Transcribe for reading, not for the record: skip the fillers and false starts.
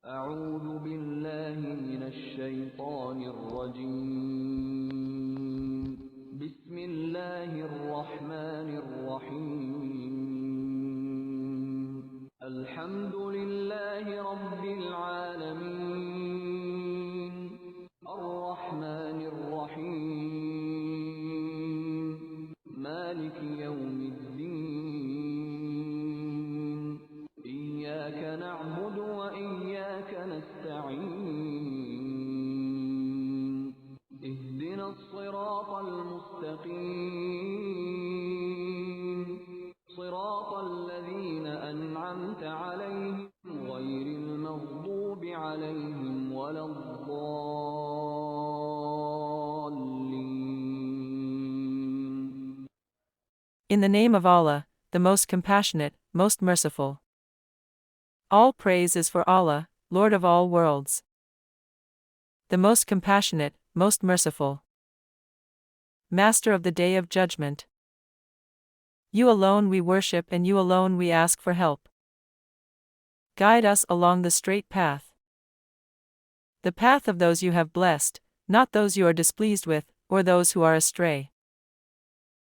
أعوذ بالله من الشيطان الرجيم. بسم الله الرحمن الرحيم. الحمد لله رب العالمين، الرحمن الرحيم، مالك يوم الدين. إياك نعبد وإياك نستعين. اهدنا الصراط المستقيم، صراط الذين أنعمت عليهم غير المغضوب عليهم ولا الضالين. In the name of Allah, the most compassionate, most merciful. All praise is for Allah, Lord of all worlds, the most compassionate, most merciful, Master of the Day of Judgment. You alone we worship and you alone we ask for help. Guide us along the straight path, the path of those you have blessed, not those you are displeased with, or those who are astray.